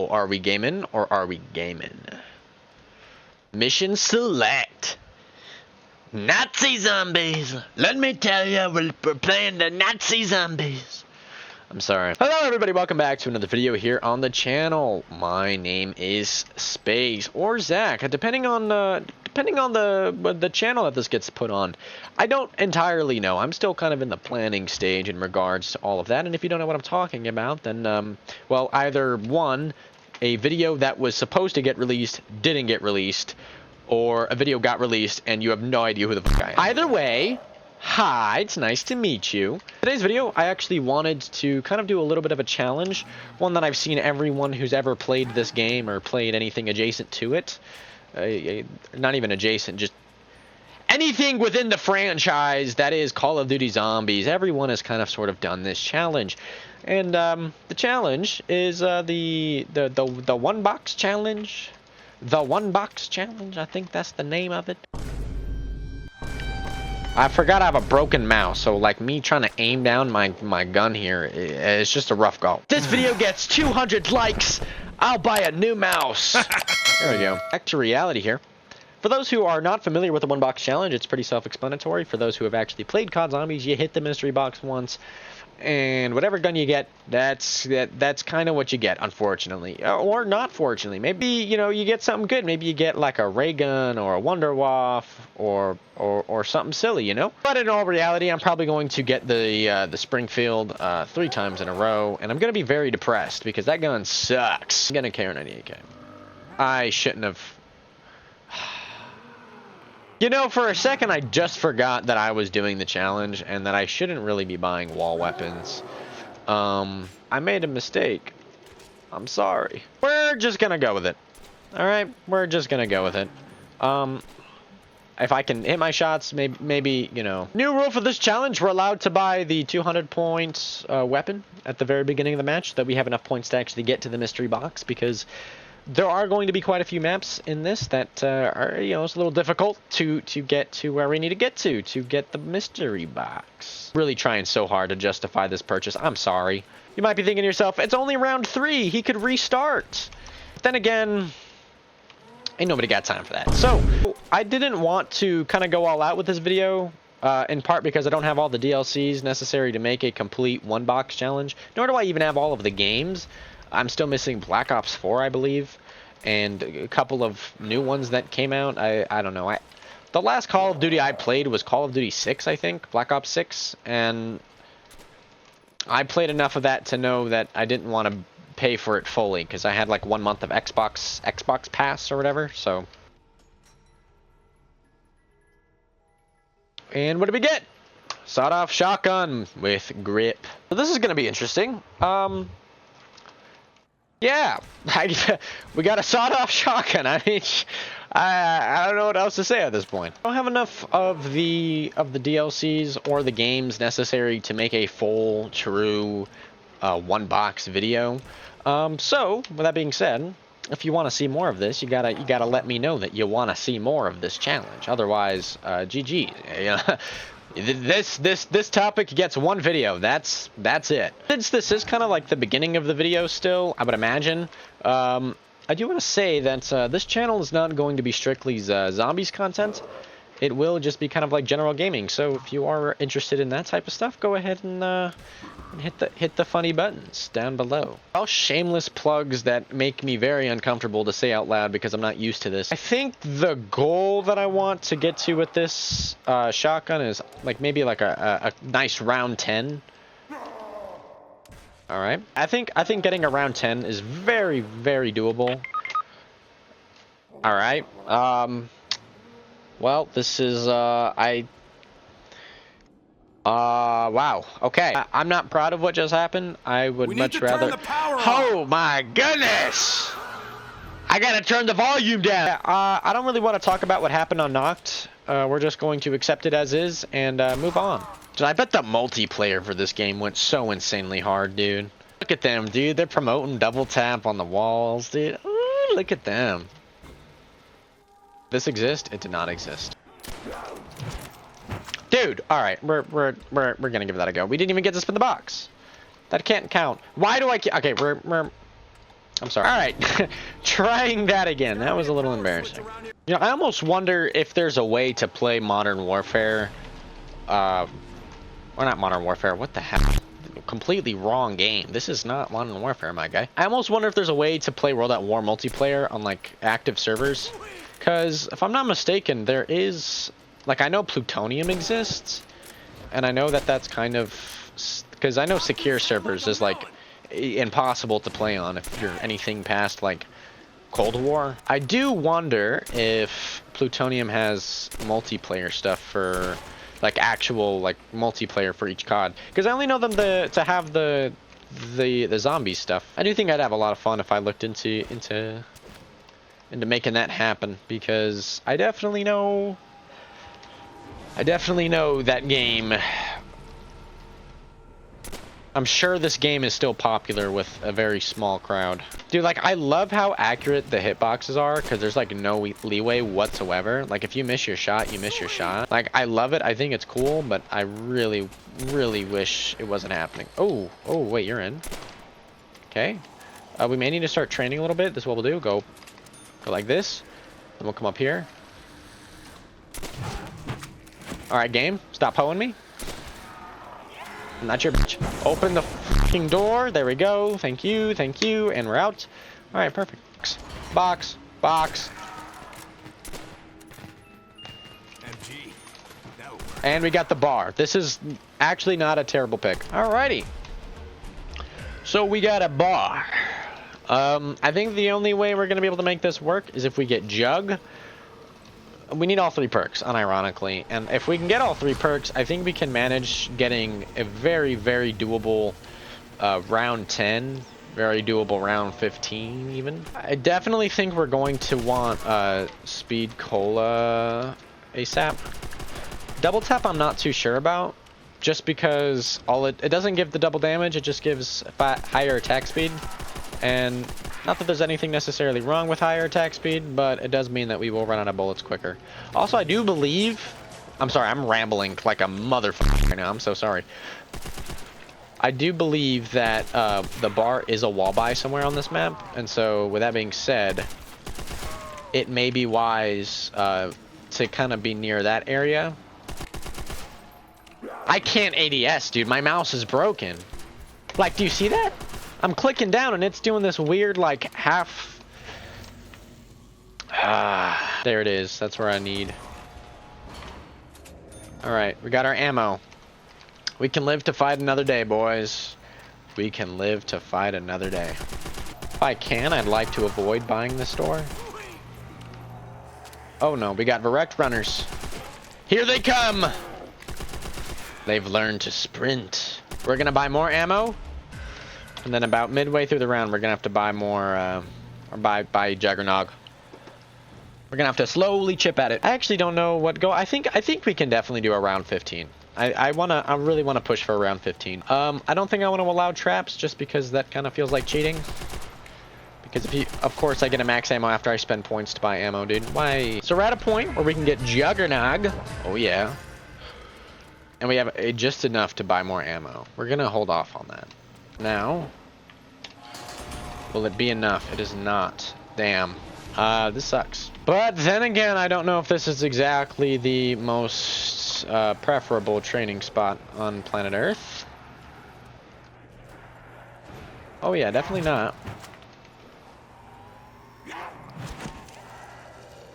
So, are we gaming or are we gaming? Mission select. Nazi zombies. Let me tell you, we're playing the Nazi zombies. I'm sorry. Hello everybody, welcome back to another video here on the channel. My name is Space or Zach, depending on the channel that this gets put on. I don't entirely know. I'm still kind of in the planning stage in regards to all of that. And if you don't know what I'm talking about, then well, either one, a video that was supposed to get released didn't get released, or a video got released and you have no idea who the fuck I am. Either way, hi, it's nice to meet you. Today's video, I actually wanted to kind of do a little bit of a challenge, one that I've seen everyone who's ever played this game or played anything adjacent to it, not even adjacent, just anything within the franchise that is Call of Duty Zombies. Everyone has kind of sort of done this challenge. And the challenge is the one box challenge. The one box challenge, I think that's the name of it. I forgot I have a broken mouse, so like me trying to aim down my gun here, it's just a rough go. This video gets 200 likes, I'll buy a new mouse. There we go. Back to reality here. For those who are not familiar with the one box challenge, it's pretty self-explanatory. For those who have actually played COD Zombies, you hit the mystery box once, and whatever gun you get, that's kind of what you get, unfortunately, or not fortunately. Maybe, you know, you get something good. Maybe you get like a ray gun or a Wunderwaffe or something silly, you know. But in all reality, I'm probably going to get the Springfield 3 times in a row, and I'm gonna be very depressed because that gun sucks. I'm gonna carry an 98K. I shouldn't have. You know, for a second, I just forgot that I was doing the challenge and that I shouldn't really be buying wall weapons. I made a mistake. I'm sorry. We're just gonna go with it. Alright, we're just gonna go with it. If I can hit my shots, maybe, you know. New rule for this challenge, we're allowed to buy the 200 points weapon at the very beginning of the match, that we have enough points to actually get to the mystery box, because there are going to be quite a few maps in this that are, you know, it's a little difficult to get to where we need to get to get the mystery box. Really trying so hard to justify this purchase. I'm sorry. You might be thinking to yourself, it's only round 3. He could restart. But then again, ain't nobody got time for that. So, I didn't want to kind of go all out with this video, in part because I don't have all the DLCs necessary to make a complete one box challenge, nor do I even have all of the games. I'm still missing Black Ops 4, I believe, and a couple of new ones that came out. I don't know. The last Call of Duty I played was Call of Duty 6, I think, Black Ops 6, and I played enough of that to know that I didn't want to pay for it fully, because I had like 1 month of Xbox Pass or whatever, so. And what did we get? Sawed-off shotgun with grip. So this is going to be interesting. Yeah, we got a sawed-off shotgun. I mean, I don't know what else to say at this point. I don't have enough of the DLCs or the games necessary to make a full, true one box video. So, with that being said, if you want to see more of this, you gotta let me know that you want to see more of this challenge. Otherwise, GG. You know. This topic gets one video. That's it. Since this is kind of like the beginning of the video still, I would imagine, I do want to say that this channel is not going to be strictly zombies content. It will just be kind of like general gaming. So if you are interested in that type of stuff, go ahead and hit the funny buttons down below. All shameless plugs that make me very uncomfortable to say out loud because I'm not used to this. I think the goal that I want to get to with this shotgun is like maybe like a nice round 10. All right. I think getting a round 10 is very, very doable. All right. Well, this is, wow. Okay. I'm not proud of what just happened. I would much rather. Oh my goodness! I gotta turn the volume down. I don't really want to talk about what happened on Noct. We're just going to accept it as is and move on. Dude, I bet the multiplayer for this game went so insanely hard, dude. Look at them, dude. They're promoting double tap on the walls, dude. Ooh, look at them. This exist? It did not exist. Dude, all right, we're gonna give that a go. We didn't even get to spin the box. That can't count. Why do I? Okay, we're I'm sorry. All right, trying that again. That was a little embarrassing. You know, I almost wonder if there's a way to play Modern Warfare. Or not Modern Warfare. What the heck? Completely wrong game. This is not Modern Warfare, my guy. I almost wonder if there's a way to play World at War multiplayer on like active servers. Because if I'm not mistaken, there is, like, I know Plutonium exists, and I know that that's kind of, because I know secure servers is like impossible to play on if you're anything past like Cold War. I do wonder if Plutonium has multiplayer stuff for like actual like multiplayer for each COD, because I only know them to have the zombie stuff. I do think I'd have a lot of fun if I looked into making that happen, because I definitely know that game. I'm sure this game is still popular with a very small crowd. Dude, like, I love how accurate the hitboxes are, because there's like no leeway whatsoever. Like, if you miss your shot, you miss your shot. Like, I love it. I think it's cool, but I really, really wish it wasn't happening. Oh, wait, you're in. Okay. We may need to start training a little bit. This is what we'll do. Go like this. Then we'll come up here. All right, game. Stop hoeing me. I'm not your bitch. Open the fucking door. There we go. Thank you. Thank you. And we're out. All right, perfect. Box. Box. And we got the bar. This is actually not a terrible pick. Alrighty. So we got a bar. I think the only way we're going to be able to make this work is if we get Jug. We need all 3 perks, unironically. And if we can get all 3 perks, I think we can manage getting a very, very doable round 10. Very doable round 15, even. I definitely think we're going to want Speed Cola ASAP. Double tap I'm not too sure about, just because it doesn't give the double damage, it just gives higher attack speed. And not that there's anything necessarily wrong with higher attack speed, but it does mean that we will run out of bullets quicker. Also, I do believe, I'm sorry, I'm rambling like a motherfucker right now, I'm so sorry. I do believe that the bar is a wall buy somewhere on this map, and so with that being said, it may be wise to kind of be near that area. I can't ADS, dude. My mouse is broken. Like, do you see that? I'm clicking down and it's doing this weird, like, half... there it is. That's where I need. Alright, we got our ammo. We can live to fight another day, boys. We can live to fight another day. If I can, I'd like to avoid buying this store. Oh no, we got Verrect runners. Here they come! They've learned to sprint. We're gonna buy more ammo. And then about midway through the round, we're gonna have to buy more, or buy Juggernog. We're gonna have to slowly chip at it. I actually don't know what go. I think we can definitely do a round 15. I really wanna push for a round 15. I don't think I want to allow traps, just because that kind of feels like cheating. Because of course I get a max ammo after I spend points to buy ammo, dude. Why? So we're at a point where we can get Juggernog. Oh yeah. And we have just enough to buy more ammo. We're gonna hold off on that. Now, will it be enough? It is not. Damn. This sucks. But then again, I don't know if this is exactly the most preferable training spot on planet Earth. Oh yeah, definitely not.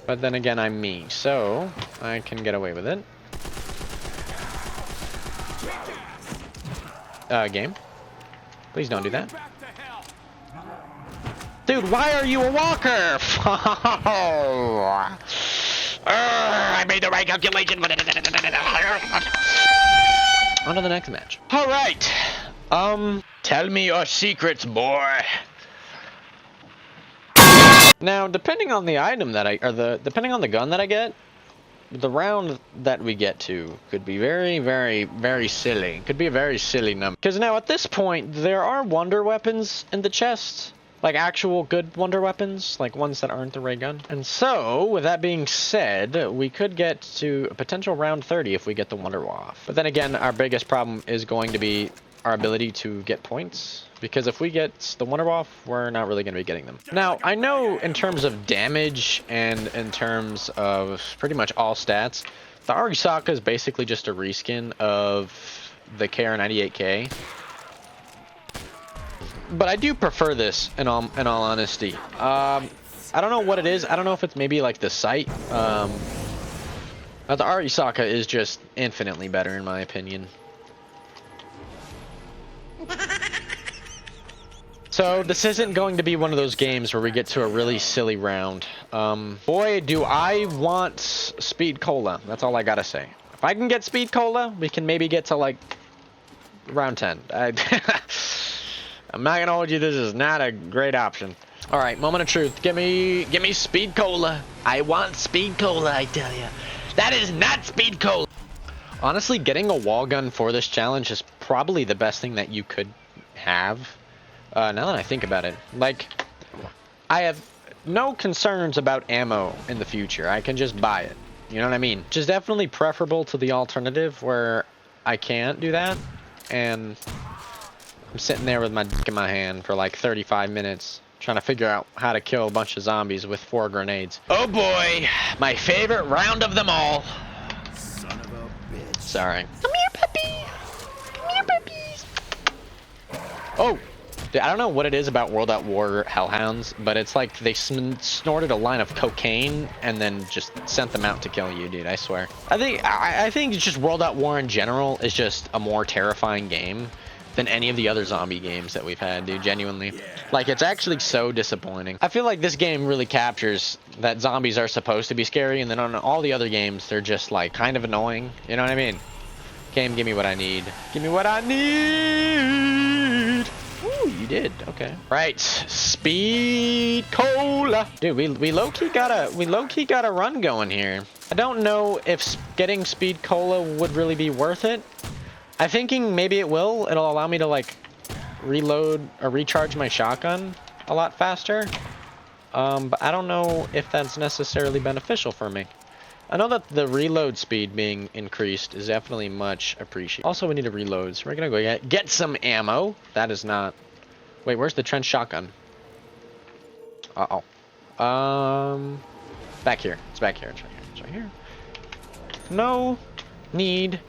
But then again, I'm me, so I can get away with it. Game. Please don't do that. Dude, why are you a walker? I made the right calculation. On to the next match. All right. Tell me your secrets, boy. Now, depending on the item that depending on the gun that I get, the round that we get to could be very, very, very silly. Could be a very silly number. Because now at this point, there are wonder weapons in the chest. Like actual good wonder weapons, like ones that aren't the ray gun. And so, with that being said, we could get to a potential round 30 if we get the wonder off. But then again, our biggest problem is going to be our ability to get points. Because if we get the Wonder Waff, we're not really going to be getting them. Now, I know in terms of damage and in terms of pretty much all stats, the Arisaka is basically just a reskin of the KR98K. But I do prefer this in all honesty. I don't know what it is. I don't know if it's maybe like the sight. But the Arisaka is just infinitely better in my opinion. So this isn't going to be one of those games where we get to a really silly round. Boy, do I want Speed Cola. That's all I gotta say. If I can get Speed Cola, we can maybe get to like round 10. I'm not gonna hold you. This is not a great option. All right, moment of truth. Give me Speed Cola. I want Speed Cola. I tell you, that is not Speed Cola. Honestly, getting a wall gun for this challenge is probably the best thing that you could have. Now that I think about it, like, I have no concerns about ammo in the future. I can just buy it. You know what I mean? Which is definitely preferable to the alternative where I can't do that. And I'm sitting there with my dick in my hand for like 35 minutes trying to figure out how to kill a bunch of zombies with 4 grenades. Oh boy, my favorite round of them all. Son of a bitch. Sorry. Come here, puppy. Come here, puppies. Oh. I don't know what it is about World at War Hellhounds, but it's like they snorted a line of cocaine and then just sent them out to kill you, dude. I swear. I think it's just World at War in general is just a more terrifying game than any of the other zombie games that we've had, dude. Genuinely, like, it's actually so disappointing. I feel like this game really captures that zombies are supposed to be scary, and then on all the other games, they're just like kind of annoying. You know what I mean? Game, give me what I need. Give me what I need. Ooh, you did. Okay. Right. Speed Cola. Dude, we low-key got a run going here. I don't know if getting Speed Cola would really be worth it. I'm thinking maybe it will. It'll allow me to like reload or recharge my shotgun a lot faster. But I don't know if that's necessarily beneficial for me. I know that the reload speed being increased is definitely much appreciated. Also, we need to reload, so we're gonna go get some ammo. That is not... Wait, where's the trench shotgun? Uh-oh. Back here. It's back here. It's right here. It's right here. No need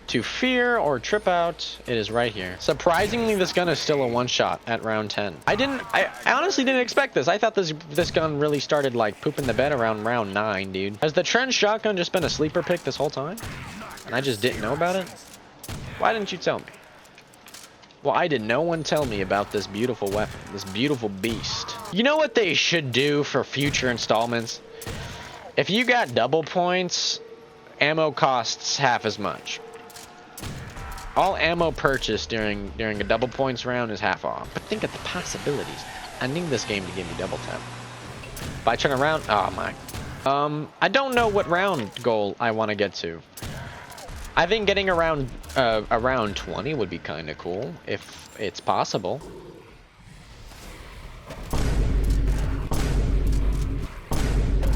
to fear or trip out. It is right here. Surprisingly, this gun is still a one-shot at round 10. I honestly didn't expect this. I thought this gun really started like pooping the bed around round 9, dude. Has the trench shotgun just been a sleeper pick this whole time? And I just didn't know about it? Why didn't you tell me? Why did no one tell me about this beautiful weapon, this beautiful beast? You know what they should do for future installments? If you got double points, ammo costs half as much. All ammo purchased during a double points round is half off. But think of the possibilities. I need this game to give me double tap. If I turn around, oh my. I don't know what round goal I want to get to. I think getting around 20 would be kind of cool if it's possible.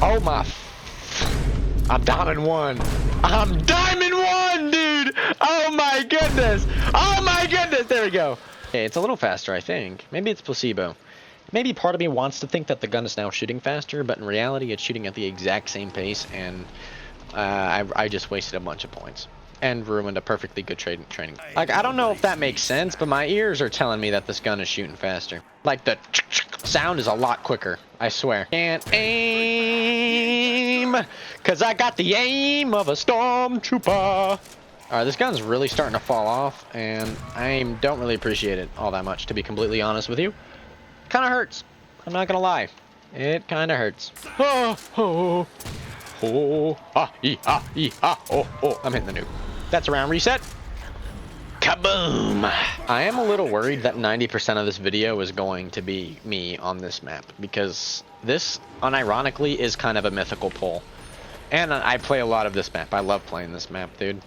Oh my. I'm diamond 1. I'm diamond 1, dude! Oh my goodness! Oh my goodness! There we go. Okay, it's a little faster, I think. Maybe it's placebo. Maybe part of me wants to think that the gun is now shooting faster, but in reality, it's shooting at the exact same pace, and I just wasted a bunch of points and ruined a perfectly good training. Like, I don't know if that makes sense, but my ears are telling me that this gun is shooting faster. Like, the sound is a lot quicker, I swear. Can't aim, cause I got the aim of a stormtrooper. Alright, this gun's really starting to fall off, and I don't really appreciate it all that much, to be completely honest with you. Kinda hurts. I'm not gonna lie. It kinda hurts. Oh, oh, oh, ah, ee, ah, ee, ah, oh, oh. I'm hitting the nuke. That's a round reset. Kaboom! I am a little worried that 90% of this video is going to be me on this map, because this, unironically, is kind of a mythical pull. And I play a lot of this map. I love playing this map, dude.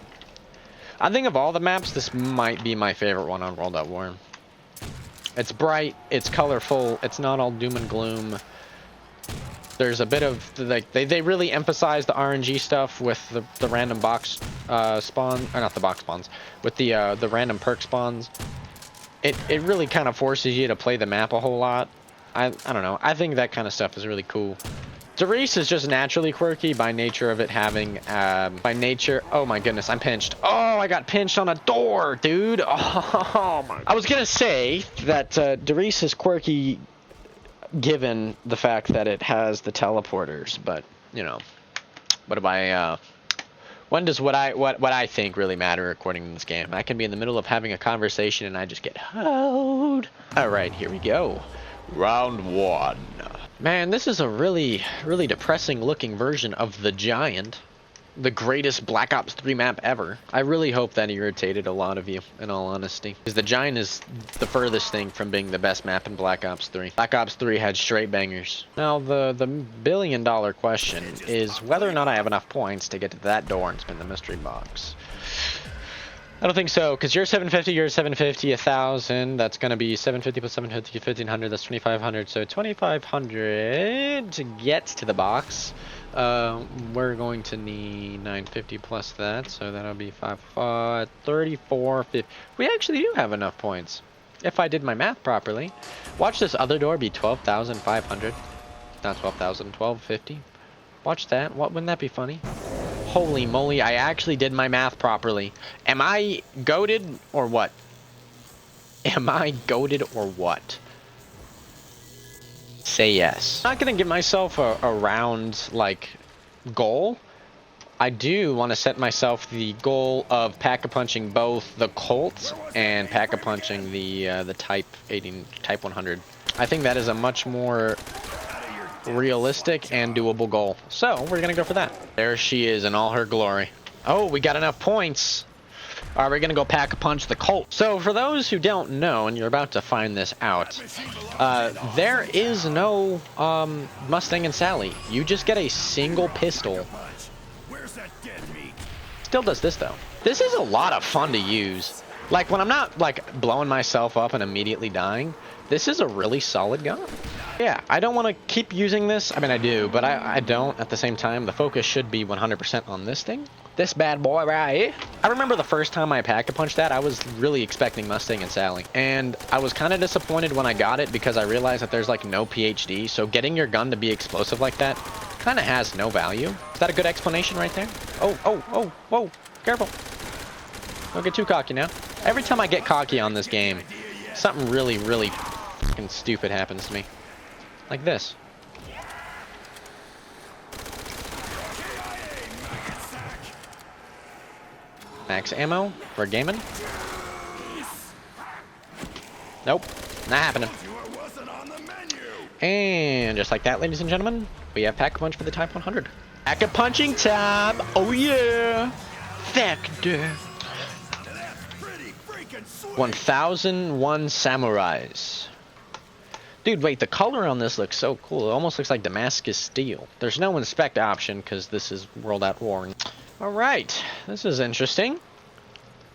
I think of all the maps, this might be my favorite one on World at War. It's bright, it's colorful, it's not all doom and gloom. There's a bit of, like, they really emphasize the RNG stuff with the random box spawn, or not the box spawns, with the random perk spawns. it really kind of forces you to play the map a whole lot. I don't know. I think that kind of stuff is really cool. Derice is just naturally quirky by nature of it having, oh my goodness, I'm pinched. Oh, I got pinched on a door, dude. Oh my. I was gonna say that Derice is quirky given the fact that it has the teleporters, but, you know, what do I, when does what I think really matter according to this game? I can be in the middle of having a conversation and I just get hoed. Alright, here we go. Round 1. Man, this is a really depressing looking version of The Giant. The greatest Black Ops 3 map ever. I really hope that irritated a lot of you, in all honesty. Because The Giant is the furthest thing from being the best map in Black Ops 3. Black Ops 3 had straight bangers. Now, the billion-dollar question is whether or not I have enough points to get to that door and spin the mystery box. I don't think so, because you're 750, you're 750, 1,000. That's going to be 750 plus 750, 1,500. That's 2,500. So 2,500 to get to the box. We're going to need 950 plus that, so that'll be 34, 50. We actually do have enough points, if I did my math properly. Watch this other door be 12,500. Not 12,000, 1250. Watch that. Wouldn't that be funny? Holy moly, I actually did my math properly. Am I goated or what? Am I goated or what? Say yes. I'm not gonna give myself a round, like, goal. I do want to set myself the goal of pack-a-punching both the Colt and pack-a-punching the Type 100. I think that is a much more realistic and doable goal. So, we're gonna go for that. There she is in all her glory. Oh, we got enough points. Alright, we're gonna go pack-a-punch the Colt. So, for those who don't know, and you're about to find this out, there is no Mustang and Sally. You just get a single pistol. Still does this, though. This is a lot of fun to use. Like, when I'm not, like, blowing myself up and immediately dying, this is a really solid gun. Yeah, I don't want to keep using this. I mean, I do, but I don't at the same time. The focus should be 100% on this thing. This bad boy right here. I remember the first time I pack-a-punched that, I was really expecting Mustang and Sally. And I was kind of disappointed when I got it because I realized that there's, like, no PhD. So getting your gun to be explosive like that kind of has no value. Is that a good explanation right there? Oh, whoa. Careful. Don't get too cocky now. Every time I get cocky on this game, something really fucking stupid happens to me. Like this. Max ammo for gaming. Nope, not happening. And just like that, ladies and gentlemen, we have Pack-a-Punch for the Type 100. Pack-a-punching time! Oh yeah! Vector! 1001 Samurais. Dude, wait, the color on this looks so cool. It almost looks like Damascus steel. There's no inspect option because this is World at War. Alright, this is interesting.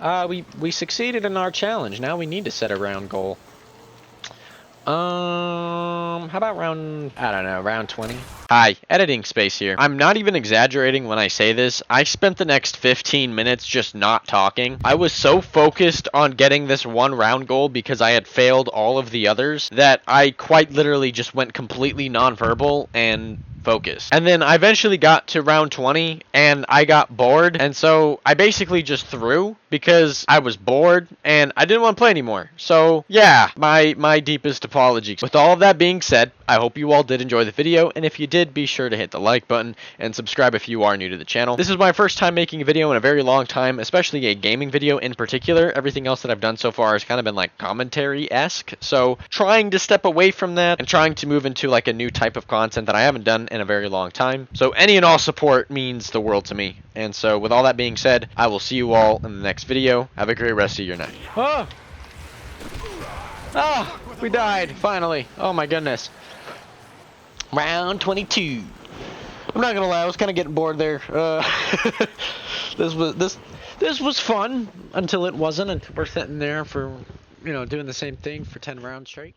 We succeeded in our challenge. Now we need to set a round goal. How about round, I don't know, round 20? Hi, editing space here. I'm not even exaggerating when I say this. I spent the next 15 minutes just not talking. I was so focused on getting this one round goal because I had failed all of the others that I quite literally just went completely non-verbal and focused. And then I eventually got to round 20 and I got bored, and so I basically just threw because I was bored and I didn't want to play anymore. So yeah, my deepest apologies. With all of that being said, I hope you all did enjoy the video, and if you did, be sure to hit the like button and subscribe if you are new to the channel. This is my first time making a video in a very long time, especially a gaming video in particular. Everything else that I've done so far has kind of been like commentary-esque, so trying to step away from that and trying to move into like a new type of content that I haven't done in a very long time. So any and all support means the world to me. And so with all that being said, I will see you all in the next video. Have a great rest of your night. Oh, we died finally. Oh my goodness. Round 22. I'm not gonna lie, I was kind of getting bored there. This was fun until it wasn't. Until we're sitting there for, you know, doing the same thing for 10 rounds straight.